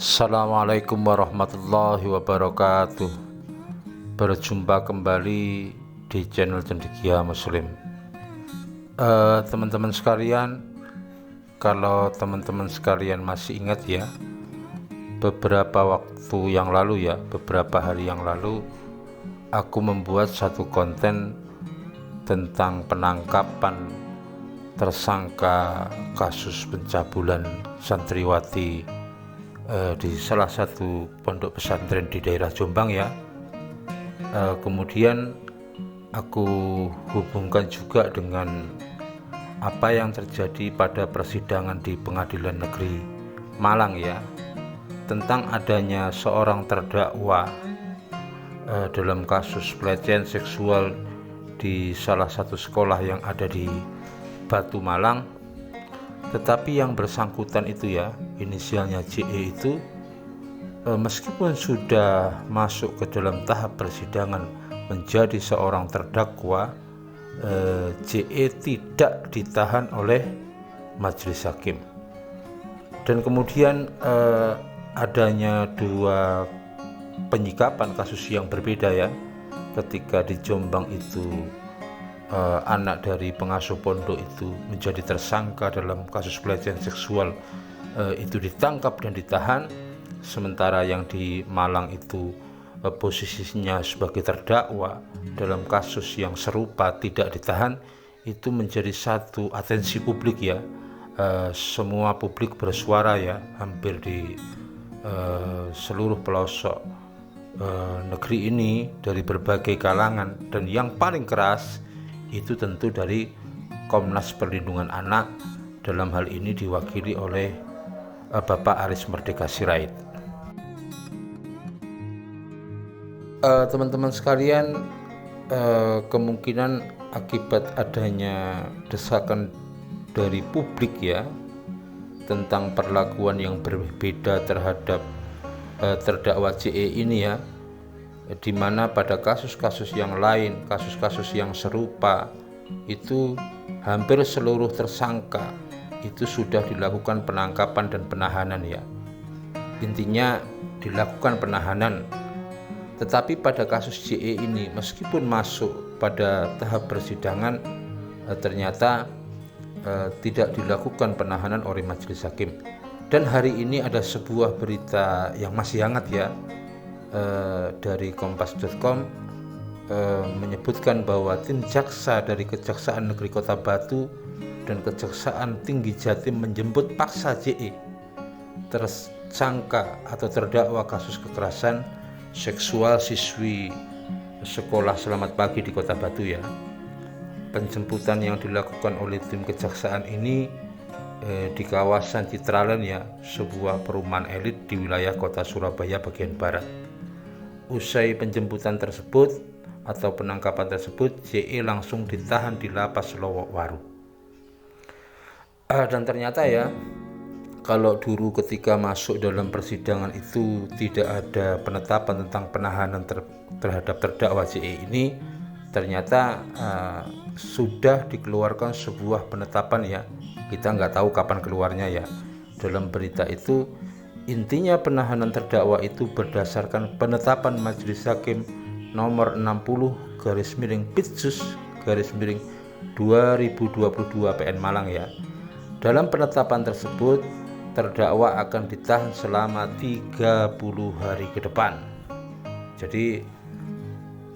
Assalamualaikum warahmatullahi wabarakatuh. Berjumpa kembali di channel Cendekia Muslim. Teman-teman sekalian, kalau teman-teman sekalian masih ingat ya, beberapa hari yang lalu aku membuat satu konten tentang penangkapan tersangka kasus pencabulan santriwati di salah satu pondok pesantren di daerah Jombang ya. Kemudian aku hubungkan juga dengan apa yang terjadi pada persidangan di Pengadilan Negeri Malang ya, tentang adanya seorang terdakwa dalam kasus pelecehan seksual di salah satu sekolah yang ada di Batu Malang. Tetapi yang bersangkutan itu ya, inisialnya JE itu, meskipun sudah masuk ke dalam tahap persidangan menjadi seorang terdakwa, JE tidak ditahan oleh majelis hakim. Dan kemudian adanya dua penyikapan kasus yang berbeda ya. Ketika di Jombang itu anak dari pengasuh pondok itu menjadi tersangka dalam kasus pelecehan seksual, itu ditangkap dan ditahan, sementara yang di Malang itu posisinya sebagai terdakwa dalam kasus yang serupa tidak ditahan. Itu menjadi satu atensi publik ya. Semua publik bersuara ya, hampir di seluruh pelosok negeri ini dari berbagai kalangan, dan yang paling keras itu tentu dari Komnas Perlindungan Anak, dalam hal ini diwakili oleh Bapak Aris Merdeka Sirait. Teman-teman sekalian, kemungkinan akibat adanya desakan dari publik ya tentang perlakuan yang berbeda terhadap terdakwa JE ini ya, di mana pada kasus-kasus yang lain, kasus-kasus yang serupa itu hampir seluruh tersangka itu sudah dilakukan penangkapan dan penahanan ya. Intinya dilakukan penahanan. Tetapi pada kasus JE ini, meskipun masuk pada tahap persidangan, ternyata tidak dilakukan penahanan oleh majelis hakim. Dan hari ini ada sebuah berita yang masih hangat ya, dari kompas.com, menyebutkan bahwa tim jaksa dari Kejaksaan Negeri Kota Batu dan Kejaksaan Tinggi Jatim menjemput paksa JE, tersangka atau terdakwa kasus kekerasan seksual siswi sekolah Selamat Pagi di Kota Batu ya. Penjemputan yang dilakukan oleh tim kejaksaan ini di kawasan Citraland ya, sebuah perumahan elit di wilayah kota Surabaya bagian barat. Usai penjemputan tersebut atau penangkapan tersebut, JE langsung ditahan di lapas Lowokwaru. Dan ternyata ya, kalau dulu ketika masuk dalam persidangan itu tidak ada penetapan tentang penahanan terhadap terdakwa JE ini, ternyata sudah dikeluarkan sebuah penetapan ya. Kita nggak tahu kapan keluarnya ya. Dalam berita itu intinya penahanan terdakwa itu berdasarkan penetapan Majelis Hakim nomor 60/Pitsus/2022 PN Malang ya. Dalam penetapan tersebut, terdakwa akan ditahan selama 30 hari ke depan. Jadi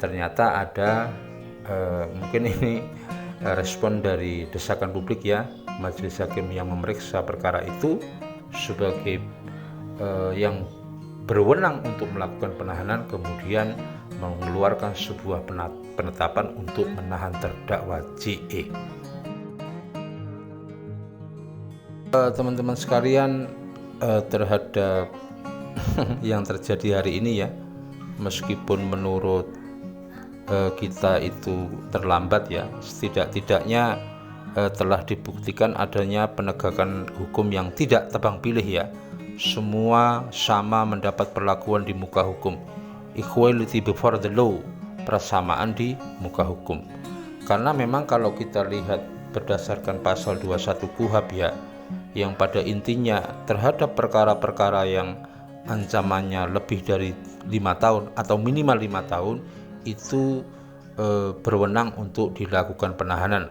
ternyata ada mungkin ini respon dari desakan publik ya. Majelis hakim yang memeriksa perkara itu sebagai yang berwenang untuk melakukan penahanan, kemudian mengeluarkan sebuah penetapan untuk menahan terdakwa JE. Teman-teman sekalian, terhadap yang terjadi hari ini ya, meskipun menurut kita itu terlambat ya, setidak-tidaknya telah dibuktikan adanya penegakan hukum yang tidak tebang pilih ya. Semua sama mendapat perlakuan di muka hukum, equality before the law, persamaan di muka hukum. Karena memang kalau kita lihat berdasarkan pasal 21 KUHP ya, yang pada intinya terhadap perkara-perkara yang ancamannya lebih dari 5 tahun atau minimal 5 tahun, itu berwenang untuk dilakukan penahanan.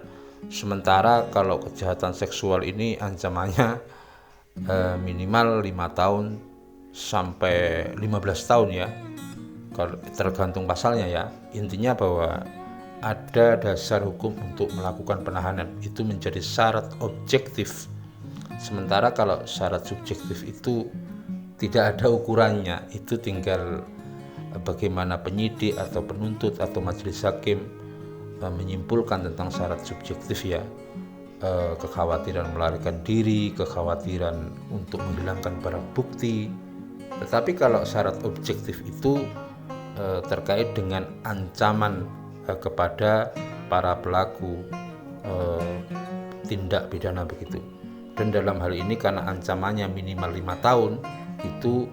Sementara kalau kejahatan seksual ini ancamannya minimal 5 tahun sampai 15 tahun ya, kalau tergantung pasalnya ya. Intinya bahwa ada dasar hukum untuk melakukan penahanan, itu menjadi syarat objektif. Sementara kalau syarat subjektif itu tidak ada ukurannya, itu tinggal bagaimana penyidik atau penuntut atau majelis hakim menyimpulkan tentang syarat subjektif ya. Kekhawatiran melarikan diri, kekhawatiran untuk menghilangkan barang bukti. Tetapi kalau syarat objektif itu terkait dengan ancaman kepada para pelaku tindak pidana begitu. Dan dalam hal ini karena ancamannya minimal 5 tahun, itu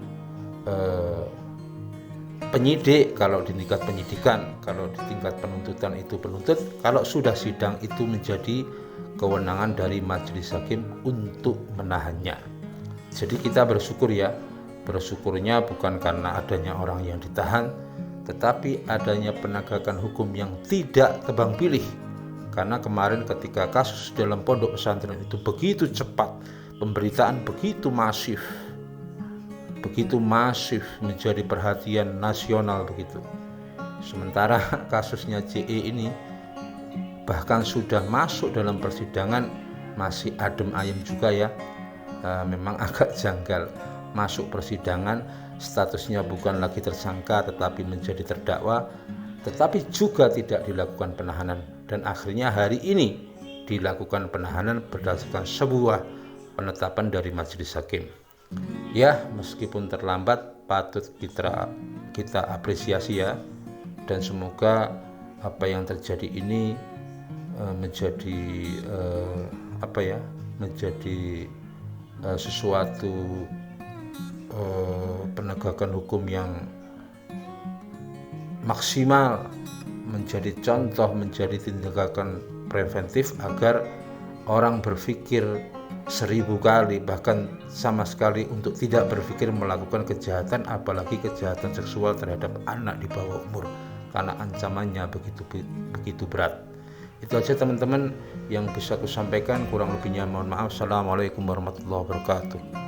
penyidik kalau di tingkat penyidikan, kalau di tingkat penuntutan itu penuntut, kalau sudah sidang itu menjadi kewenangan dari majelis hakim untuk menahannya. Jadi kita bersyukur ya, bersyukurnya bukan karena adanya orang yang ditahan, tetapi adanya penegakan hukum yang tidak tebang pilih. Karena kemarin ketika kasus dalam pondok pesantren itu begitu cepat, pemberitaan begitu masif menjadi perhatian nasional begitu. Sementara kasusnya JE ini bahkan sudah masuk dalam persidangan masih adem ayem juga ya. Memang agak janggal, masuk persidangan statusnya bukan lagi tersangka tetapi menjadi terdakwa, tetapi juga tidak dilakukan penahanan, dan akhirnya hari ini dilakukan penahanan berdasarkan sebuah penetapan dari majelis hakim. Ya, meskipun terlambat, patut kita apresiasi ya, dan semoga apa yang terjadi ini menjadi sesuatu penegakan hukum yang maksimal, menjadi contoh, menjadi tindakan preventif agar orang berpikir 1000 kali, bahkan sama sekali untuk tidak berpikir melakukan kejahatan, apalagi kejahatan seksual terhadap anak di bawah umur, karena ancamannya begitu berat. Itu aja teman-teman yang bisa aku sampaikan, kurang lebihnya mohon maaf. Assalamualaikum warahmatullahi wabarakatuh.